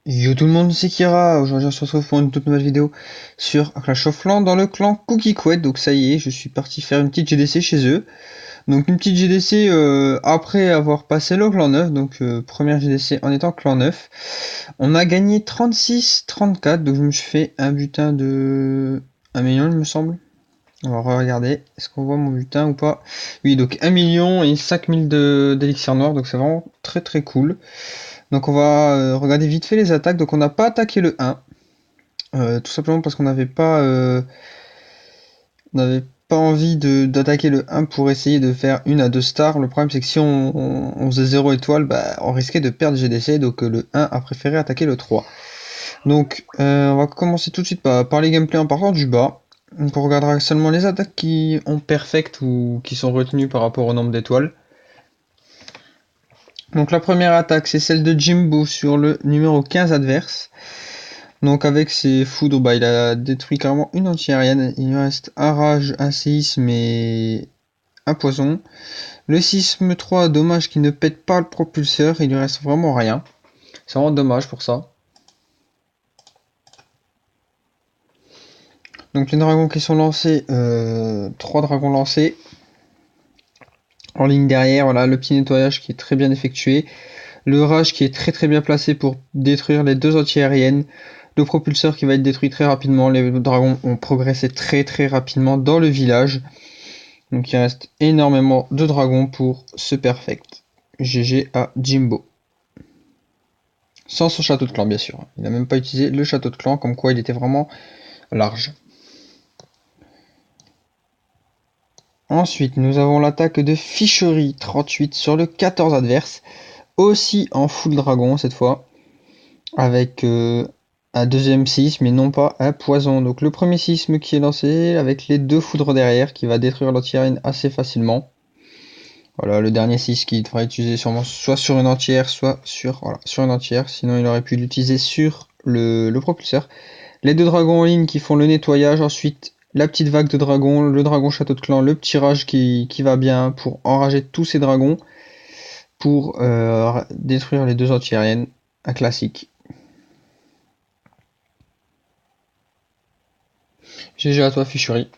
Yo tout le monde, c'est Kira. Aujourd'hui on se retrouve pour une toute nouvelle vidéo sur Clash of Clans dans le clan Cookie Quet. Donc ça y est, je suis parti faire une petite GDC chez eux. Donc une petite GDC après avoir passé le clan 9. Donc première GDC en étant clan 9. On a gagné 36-34. Donc je me suis fait un butin de 1 million il me semble. On va regarder, est-ce qu'on voit mon butin ou pas? Oui, donc 1 million et 5000 d'élixir noir. Donc c'est vraiment très très cool. Donc on va regarder vite fait les attaques. Donc on n'a pas attaqué le 1. Tout simplement parce on n'avait pas envie d'attaquer le 1 pour essayer de faire une à 2 stars. Le problème c'est que si on faisait 0 étoile, bah, on risquait de perdre GDC. Donc le 1 a préféré attaquer le 3. Donc on va commencer tout de suite par les gameplays en partant du bas. Donc on regardera seulement les attaques qui ont perfect ou qui sont retenues par rapport au nombre d'étoiles. Donc la première attaque c'est celle de Jimbo sur le numéro 15 adverse. Donc avec ses foudres, bah, il a détruit carrément une anti-aérienne. Il lui reste un rage, un séisme et un poison. Le séisme 3, dommage qu'il ne pète pas le propulseur, il lui reste vraiment rien. C'est vraiment dommage pour ça. Donc les dragons qui sont lancés, 3 dragons lancés. En ligne derrière, voilà, le petit nettoyage qui est très bien effectué. Le rage qui est très très bien placé pour détruire les deux anti-aériennes. Le propulseur qui va être détruit très rapidement. Les dragons ont progressé très très rapidement dans le village. Donc il reste énormément de dragons pour ce perfect. GG à Jimbo. Sans son château de clan bien sûr. Il n'a même pas utilisé le château de clan, comme quoi il était vraiment large. Ensuite, nous avons l'attaque de Ficherie 38 sur le 14 adverse. Aussi en full dragon cette fois. Avec un deuxième séisme mais non pas un poison. Donc le premier séisme qui est lancé avec les deux foudres derrière qui va détruire l'anti-aérienne assez facilement. Voilà, le dernier 6 qui devrait être utilisé sûrement soit sur une entière, soit sur une entière. Sinon, il aurait pu l'utiliser sur le propulseur. Les deux dragons en ligne qui font le nettoyage. Ensuite, la petite vague de dragons, le dragon château de clan, le petit rage qui va bien pour enrager tous ces dragons. Pour détruire les deux anti-aériennes. Un classique. GG à toi, Ficherie.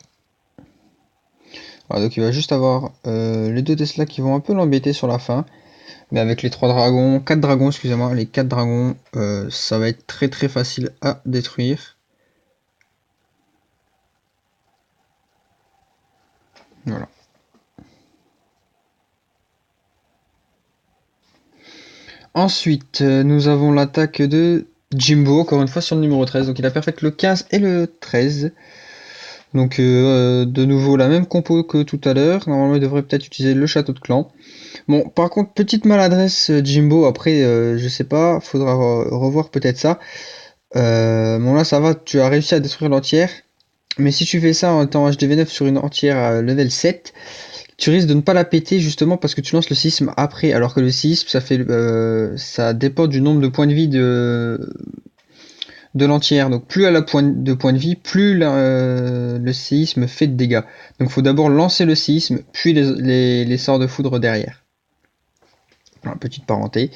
Voilà, donc il va juste avoir les deux Tesla qui vont un peu l'embêter sur la fin. Mais avec les 3 dragons, 4 dragons, excusez-moi, les 4 dragons, ça va être très très facile à détruire. Voilà. Ensuite, nous avons l'attaque de Jimbo, encore une fois sur le numéro 13. Donc il a perfect le 15 et le 13. Donc de nouveau la même compo que tout à l'heure. Normalement il devrait peut-être utiliser le château de clan. Bon, par contre, petite maladresse Jimbo, après je sais pas, faudra revoir peut-être ça. Bon là ça va, tu as réussi à détruire l'entière. Mais si tu fais ça en étant HDV9 sur une entière à level 7, tu risques de ne pas la péter justement parce que tu lances le séisme après. Alors que le séisme, ça dépend du nombre de points de vie de l'entière. Donc plus elle a de points de vie, plus le séisme fait de dégâts. Donc il faut d'abord lancer le séisme, puis les sorts de foudre derrière. Voilà, petite parenthèse.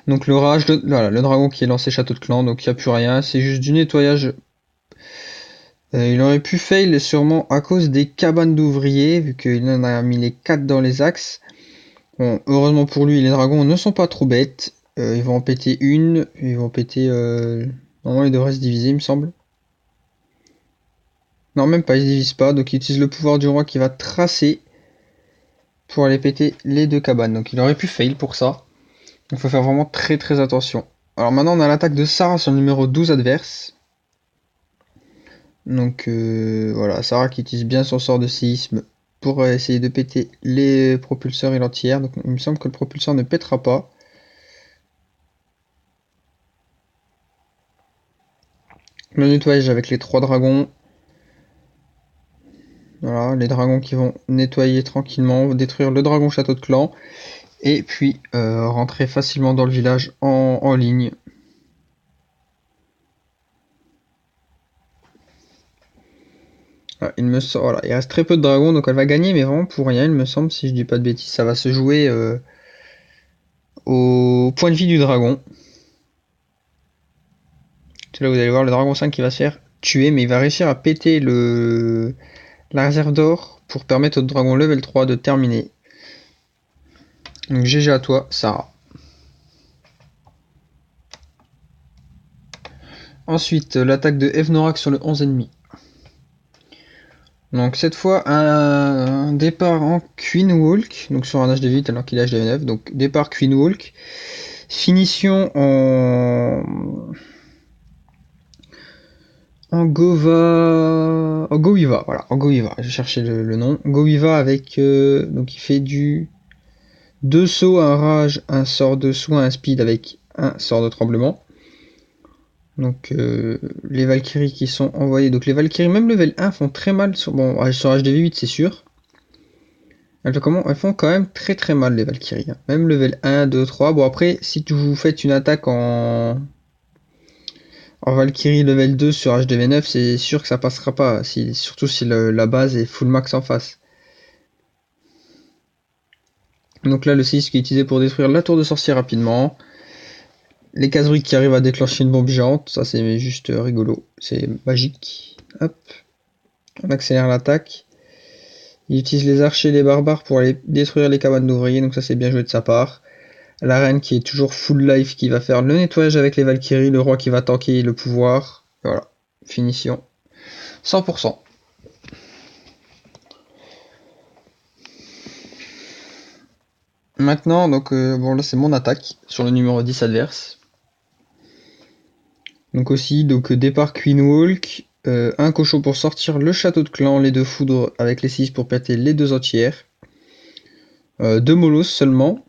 Donc le rage, voilà, le dragon qui est lancé château de clan, donc il n'y a plus rien. C'est juste du nettoyage. Il aurait pu fail sûrement à cause des cabanes d'ouvriers, vu qu'il en a mis les 4 dans les axes. Bon, heureusement pour lui, les dragons ne sont pas trop bêtes. Ils vont en péter une, ils vont péter... Normalement, ils devraient se diviser, il me semble. Non, même pas, ils se divisent pas, donc il utilise le pouvoir du roi qui va tracer pour aller péter les deux cabanes. Donc il aurait pu fail pour ça. Il faut faire vraiment très très attention. Alors maintenant, on a l'attaque de Sarah sur le numéro 12 adverse. Donc voilà, Sarah qui utilise bien son sort de séisme pour essayer de péter les propulseurs et l'entière. Donc il me semble que le propulseur ne pètera pas. Le nettoyage avec les 3 dragons. Voilà, les dragons qui vont nettoyer tranquillement, détruire le dragon château de clan. Et puis rentrer facilement dans le village en ligne. Voilà, voilà, il reste très peu de dragons, donc elle va gagner, mais vraiment pour rien, il me semble, si je dis pas de bêtises. Ça va se jouer au point de vie du dragon. C'est là où vous allez voir le dragon 5 qui va se faire tuer, mais il va réussir à péter la réserve d'or pour permettre au dragon level 3 de terminer. Donc GG à toi, Sarah. Ensuite, l'attaque de Evnorak sur le 11 ennemi. Donc cette fois, un départ en Queen Walk, donc sur un HD8 alors qu'il est HD9. Donc départ Queen Walk. Finition en Goiva, voilà, en Goiva, j'ai cherché le nom. Goiva avec, donc il fait du 2 sauts, un rage, un sort de soin, un speed avec un sort de tremblement. Donc les Valkyries qui sont envoyées, donc les Valkyries même level 1 font très mal, sur HDV8 c'est sûr. Elles font quand même très très mal les Valkyries, hein. Même level 1, 2, 3, bon après si vous faites une attaque en Valkyrie level 2 sur HDV9, c'est sûr que ça passera pas, surtout si la base est full max en face. Donc là, le séisme qui est utilisé pour détruire la tour de sorcier rapidement. Les casse-briques qui arrivent à déclencher une bombe géante, ça c'est juste rigolo, c'est magique. Hop, on accélère l'attaque. Il utilise les archers et les barbares pour aller détruire les cabanes d'ouvriers, donc ça c'est bien joué de sa part. La reine qui est toujours full life qui va faire le nettoyage avec les Valkyries, le roi qui va tanker le pouvoir. Voilà, finition. 100%. Maintenant, donc bon là c'est mon attaque sur le numéro 10 adverse. Donc aussi, donc départ Queen Walk, un cochon pour sortir le château de clan, les deux foudres avec les 6 pour péter les deux entières. 2 molos seulement.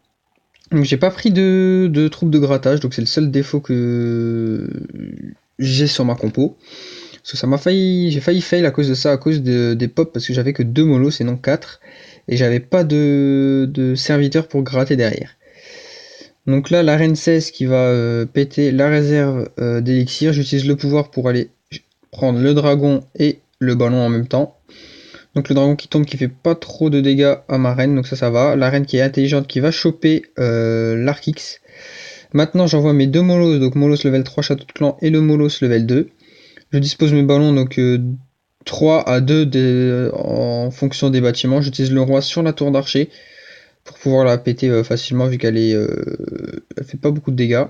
Donc j'ai pas pris de troupes de grattage, donc c'est le seul défaut que j'ai sur ma compo. Parce que j'ai failli fail à cause de ça, à cause des pops, parce que j'avais que 2 molos et non 4. Et j'avais pas de serviteur pour gratter derrière. Donc là, la reine 16 qui va péter la réserve d'élixir. J'utilise le pouvoir pour aller prendre le dragon et le ballon en même temps. Donc le dragon qui tombe qui fait pas trop de dégâts à ma reine, donc ça va. La reine qui est intelligente qui va choper l'Arkix. Maintenant j'envoie mes deux Molos, donc Molos level 3 château de clan et le Molos level 2. Je dispose mes ballons donc 3 à 2 en fonction des bâtiments. J'utilise le roi sur la tour d'archer pour pouvoir la péter facilement vu qu'elle elle fait pas beaucoup de dégâts.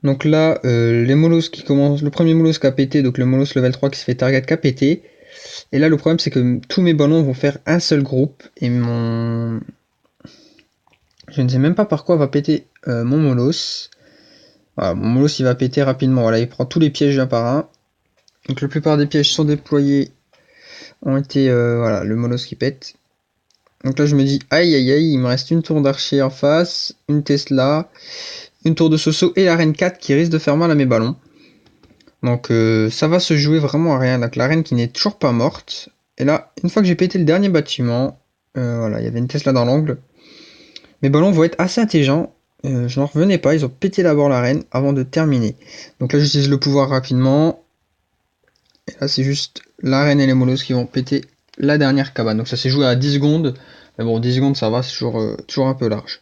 Donc là, les Molos qui commencent, le premier Molos qui a pété, donc le Molos level 3 qui se fait target qui a pété. Et là, le problème, c'est que tous mes ballons vont faire un seul groupe. Et je ne sais même pas par quoi va péter mon Molos. Voilà, mon Molos, il va péter rapidement. Voilà, il prend tous les pièges un par un. Donc la plupart des pièges sont déployés. Ont été, voilà, le Molos qui pète. Donc là, je me dis, aïe, aïe, aïe, il me reste une tour d'archer en face, une Tesla, une tour de Soso et la reine 4 qui risque de faire mal à mes ballons. Donc ça va se jouer vraiment à rien. Donc la reine qui n'est toujours pas morte. Et là, une fois que j'ai pété le dernier bâtiment, voilà, il y avait une Tesla dans l'angle. Mes ballons vont être assez intelligents. Je n'en revenais pas, ils ont pété d'abord la reine avant de terminer. Donc là, j'utilise le pouvoir rapidement. Et là, c'est juste la reine et les molos qui vont péter la dernière cabane. Donc ça s'est joué à 10 secondes. Mais bon, 10 secondes, ça va, c'est toujours un peu large.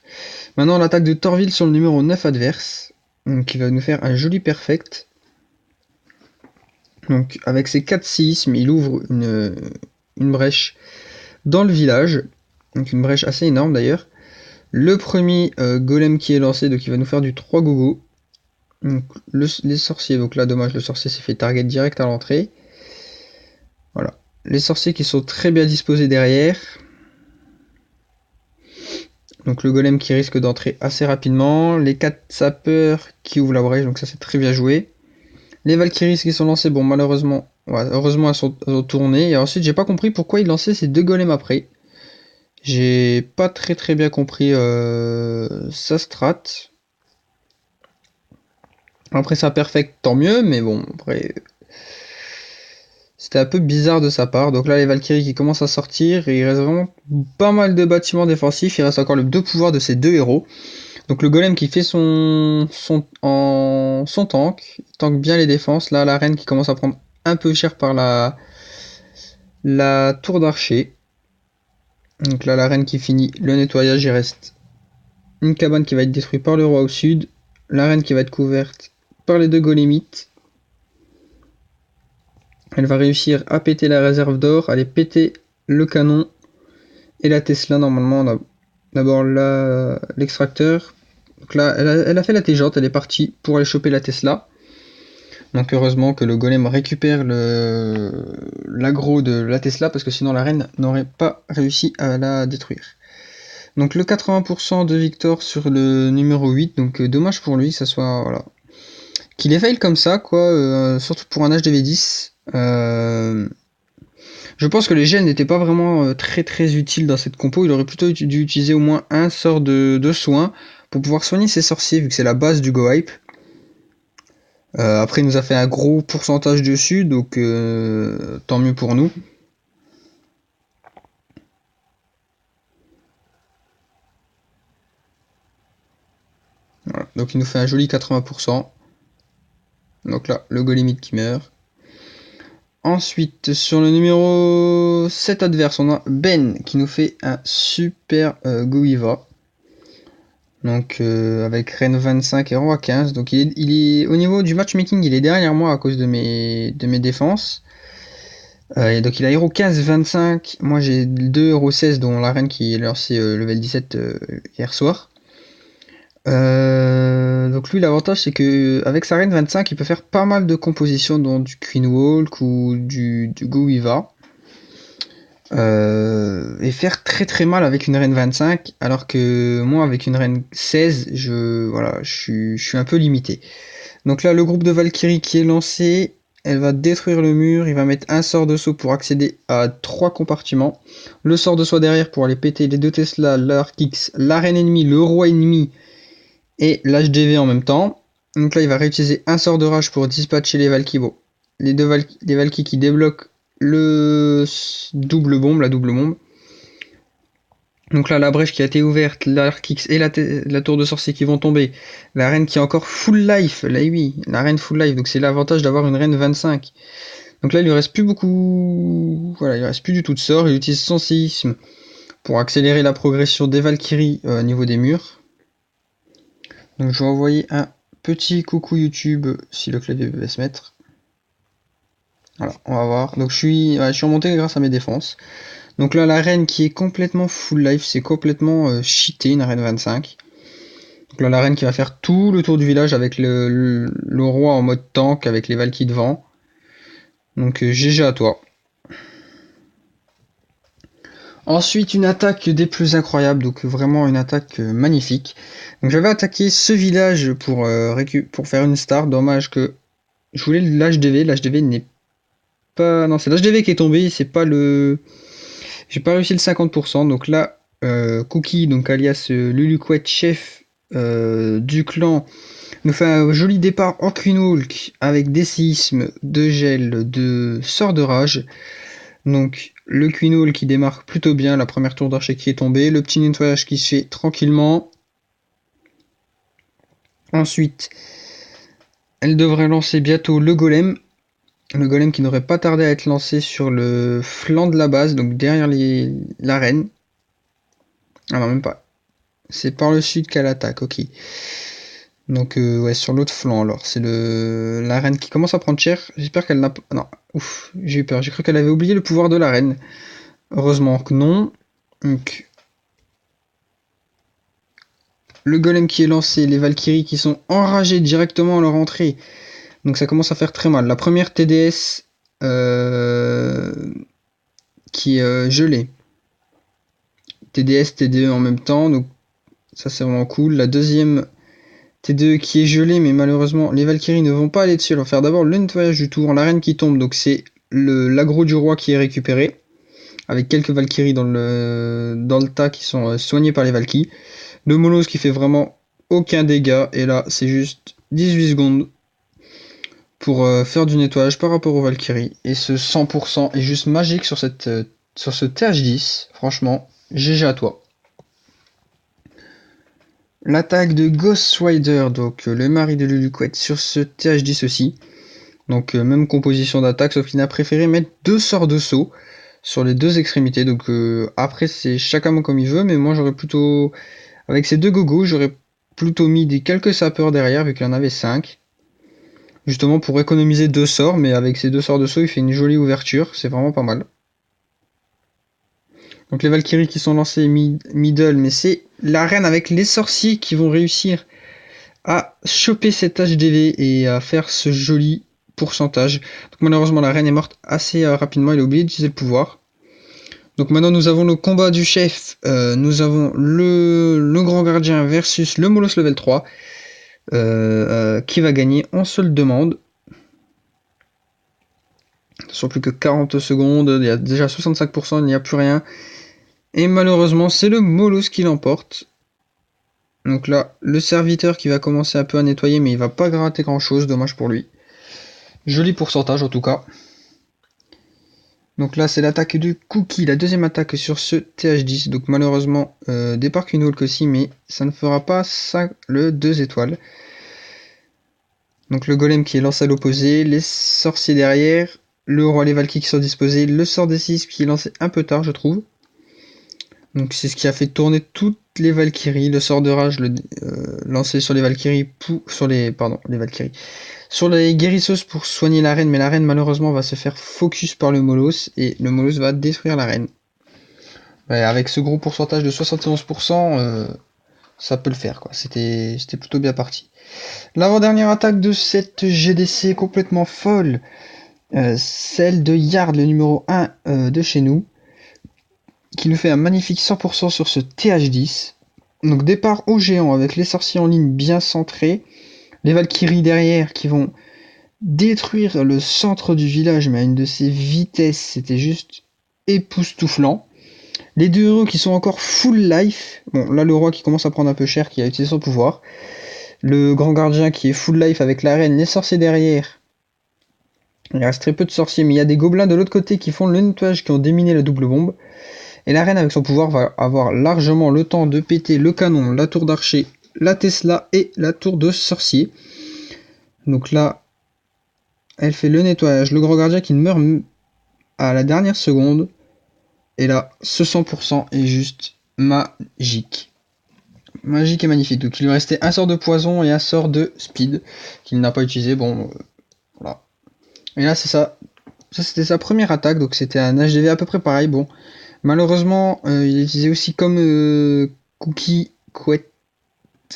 Maintenant, l'attaque de Torville sur le numéro 9 adverse. Donc, qui va nous faire un joli perfect. Donc avec ses 4 séismes, il ouvre une brèche dans le village. Donc une brèche assez énorme d'ailleurs. Le premier golem qui est lancé, donc il va nous faire du 3 gogo. Donc les sorciers, donc là dommage, le sorcier s'est fait target direct à l'entrée. Voilà. Les sorciers qui sont très bien disposés derrière. Donc le golem qui risque d'entrer assez rapidement. Les 4 sapeurs qui ouvrent la brèche, donc ça c'est très bien joué. Les Valkyries qui sont lancées, bon malheureusement, ouais, heureusement elles ont tourné. Et ensuite j'ai pas compris pourquoi il lançait ces deux golems après. J'ai pas très bien compris sa strat. Après ça perfect, tant mieux, mais bon, après c'était un peu bizarre de sa part. Donc là les Valkyries qui commencent à sortir, et il reste vraiment pas mal de bâtiments défensifs. Il reste encore le deux pouvoirs de ces deux héros. Donc le golem qui fait son tank, il tank bien les défenses. Là la reine qui commence à prendre un peu cher par la tour d'archer. Donc là la reine qui finit le nettoyage, il reste une cabane qui va être détruite par le roi au sud, la reine qui va être couverte par les deux golémites. Elle va réussir à péter la réserve d'or, aller péter le canon et la Tesla. Normalement, on a d'abord l'extracteur. Donc là, elle a fait la T-jante, elle est partie pour aller choper la Tesla. Donc heureusement que le golem récupère l'aggro de la Tesla, parce que sinon la reine n'aurait pas réussi à la détruire. Donc le 80% de victoire sur le numéro 8, donc dommage pour lui que ça soit... Voilà. Qu'il ait fail comme ça, quoi, surtout pour un HDV10. Je pense que les gels n'étaient pas vraiment très très utiles dans cette compo. Il aurait plutôt dû utiliser au moins un sort de soin pour pouvoir soigner ses sorciers, vu que c'est la base du Go Hype. Après, il nous a fait un gros pourcentage dessus, donc tant mieux pour nous. Voilà. Donc il nous fait un joli 80%. Donc là, le golemite qui meurt. Ensuite, sur le numéro 7 adverse, on a Ben qui nous fait un super Goiva. Donc avec Reine 25 et Roi 15. Donc il est au niveau du matchmaking, il est derrière moi à cause de mes défenses. Et donc il a Hero 15, 25. Moi j'ai 2 Hero 16, dont la reine qui est lancée level 17 hier soir. Donc lui l'avantage c'est que avec sa reine 25 il peut faire pas mal de compositions, dont du Queen Walk ou du Goiva. Et faire très très mal avec une reine 25, alors que moi avec une reine 16 je suis un peu limité. Donc là le groupe de Valkyrie qui est lancé, elle va détruire le mur, il va mettre un sort de saut pour accéder à 3 compartiments, le sort de saut derrière pour aller péter les deux Tesla, l'Arc X, la reine ennemie, le roi ennemi et l'HDV en même temps. Donc là il va réutiliser un sort de rage pour dispatcher les Valkyries. Bon, les Valkyries qui débloquent la double bombe. Donc là, la brèche qui a été ouverte, l'Arc X et la tour de sorcier qui vont tomber. La reine qui est encore full life, là oui, la reine full life. Donc c'est l'avantage d'avoir une reine 25. Donc là, il lui reste plus beaucoup... Voilà, il reste plus du tout de sort. Il utilise son séisme pour accélérer la progression des Valkyries au niveau des murs. Donc je vais envoyer un petit coucou YouTube si le clavier veut se mettre. Voilà, on va voir. Donc je suis remonté grâce à mes défenses. Donc là, la reine qui est complètement full life, c'est complètement cheaté, une reine 25. Donc là, la reine qui va faire tout le tour du village avec le roi en mode tank, avec les Valkyries devant. Donc GG à toi. Ensuite, une attaque des plus incroyables, donc vraiment une attaque magnifique. Donc j'avais attaqué ce village pour faire une star. Dommage que je voulais l'HDV. L'HDV n'est pas... Non, c'est l'HDV qui est tombé, c'est pas le... J'ai pas réussi le 50%, donc là, Cookie, donc alias Luluquette, chef du clan, nous fait un joli départ en Queen Walk avec des séismes, de gel, de sort de rage. Donc le Queen Walk qui démarre plutôt bien, la première tour d'archer qui est tombée, le petit nettoyage qui se fait tranquillement. Ensuite, elle devrait lancer bientôt le golem. Le golem qui n'aurait pas tardé à être lancé sur le flanc de la base, donc derrière la reine. Ah non, même pas. C'est par le sud qu'elle attaque, ok. Donc ouais, sur l'autre flanc alors. C'est la reine qui commence à prendre cher. J'espère qu'elle n'a pas... Non, ouf, j'ai eu peur. J'ai cru qu'elle avait oublié le pouvoir de la reine. Heureusement que non. Donc... Le golem qui est lancé, les Valkyries qui sont enragées directement à leur entrée. Donc ça commence à faire très mal. La première TDS qui est gelée. TDS, TD2 en même temps. Donc ça c'est vraiment cool. La deuxième T2 qui est gelée, mais malheureusement les Valkyries ne vont pas aller dessus. Elles vont faire d'abord le nettoyage du tour. La reine qui tombe, donc c'est l'aggro du roi qui est récupéré. Avec quelques Valkyries dans le tas qui sont soignés par les Valkyries. Le Molos qui fait vraiment aucun dégât. Et là c'est juste 18 secondes pour faire du nettoyage par rapport aux Valkyries. Et ce 100% est juste magique sur ce TH10. Franchement, GG à toi. L'attaque de Ghost Rider, donc le mari de Luluquette, sur ce TH10 aussi. Donc même composition d'attaque, sauf qu'il a préféré mettre 2 sorts de saut sur les 2 extrémités. Donc après c'est chacun comme il veut, mais moi j'aurais plutôt... Avec ces 2 gogos, j'aurais plutôt mis quelques sapeurs derrière, vu qu'il y en avait 5. Justement pour économiser 2 sorts, mais avec ces 2 sorts de saut, il fait une jolie ouverture, c'est vraiment pas mal. Donc les Valkyries qui sont lancées middle, mais c'est la reine avec les sorciers qui vont réussir à choper cet HDV et à faire ce joli pourcentage. Donc malheureusement la reine est morte assez rapidement, elle a oublié d'utiliser le pouvoir. Donc maintenant nous avons le combat du chef, nous avons le grand gardien versus le Molos level 3, qui va gagner, on se le demande. Sur plus que 40 secondes, il y a déjà 65%, il n'y a plus rien. Et malheureusement c'est le Molos qui l'emporte. Donc là, le serviteur qui va commencer un peu à nettoyer, mais il va pas gratter grand chose, dommage pour lui. Joli pourcentage en tout cas. Donc là, c'est l'attaque du Cookie, la deuxième attaque sur ce TH10. Donc malheureusement, départ qu'une walk aussi, mais ça ne fera pas ça, le 2 étoiles. Donc le golem qui est lancé à l'opposé, les sorciers derrière, le roi, les Valkyries qui sont disposés, le sort des 6 qui est lancé un peu tard, je trouve. Donc c'est ce qui a fait tourner toutes les Valkyries, le sort de rage lancé sur les Valkyries, sur les Valkyries. Sur les guérisseuses pour soigner la reine, mais la reine malheureusement va se faire focus par le Molos et le Molos va détruire la reine. Ouais, avec ce gros pourcentage de 71%, ça peut le faire quoi. C'était plutôt bien parti. L'avant-dernière attaque de cette GDC complètement folle, celle de Yard, le numéro 1 de chez nous, qui nous fait un magnifique 100% sur ce TH10. Donc départ au géant avec les sorciers en ligne bien centrés, les Valkyries derrière qui vont détruire le centre du village, mais à une de ces vitesses, c'était juste époustouflant. Les deux héros qui sont encore full life. Bon, là le roi qui commence à prendre un peu cher, qui a utilisé son pouvoir. Le grand gardien qui est full life avec la reine, les sorciers derrière. Il reste très peu de sorciers, mais il y a des gobelins de l'autre côté qui font le nettoyage, qui ont déminé la double bombe. Et la reine avec son pouvoir va avoir largement le temps de péter le canon, la tour d'archer, la Tesla et la tour de sorcier. Donc là, elle fait le nettoyage. Le grand gardien qui ne meurt à la dernière seconde. Et là, ce 100% est juste magique. Magique et magnifique. Donc il lui restait un sort de poison et un sort de speed qu'il n'a pas utilisé. Bon, voilà. Et là, c'est ça. Ça, c'était sa première attaque. Donc c'était un HDV à peu près pareil. Bon, malheureusement, il a utilisé aussi comme Cookie Couette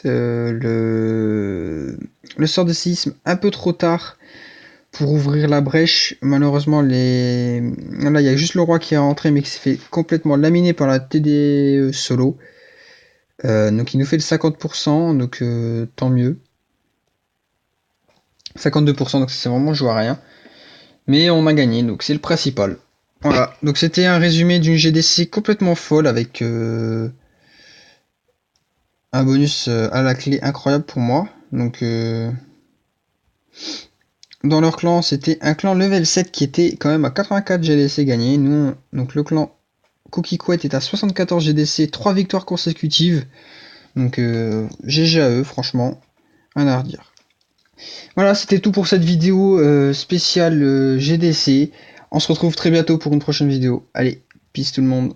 le sort de séisme un peu trop tard pour ouvrir la brèche. Malheureusement, là, il y a juste le roi qui est rentré, mais qui s'est fait complètement laminer par la TD solo. Donc il nous fait le 50%, donc tant mieux. 52%, donc c'est vraiment joué à rien. Mais on a gagné, donc c'est le principal. Voilà, donc c'était un résumé d'une GDC complètement folle avec un bonus à la clé incroyable pour moi. Donc dans leur clan, c'était un clan level 7 qui était quand même à 84 GDC gagnés. Nous, donc le clan Cookie Couette est à 74 GDC, 3 victoires consécutives. Donc GG à eux, franchement, un à redire. Voilà, c'était tout pour cette vidéo spéciale GDC. On se retrouve très bientôt pour une prochaine vidéo. Allez, peace tout le monde.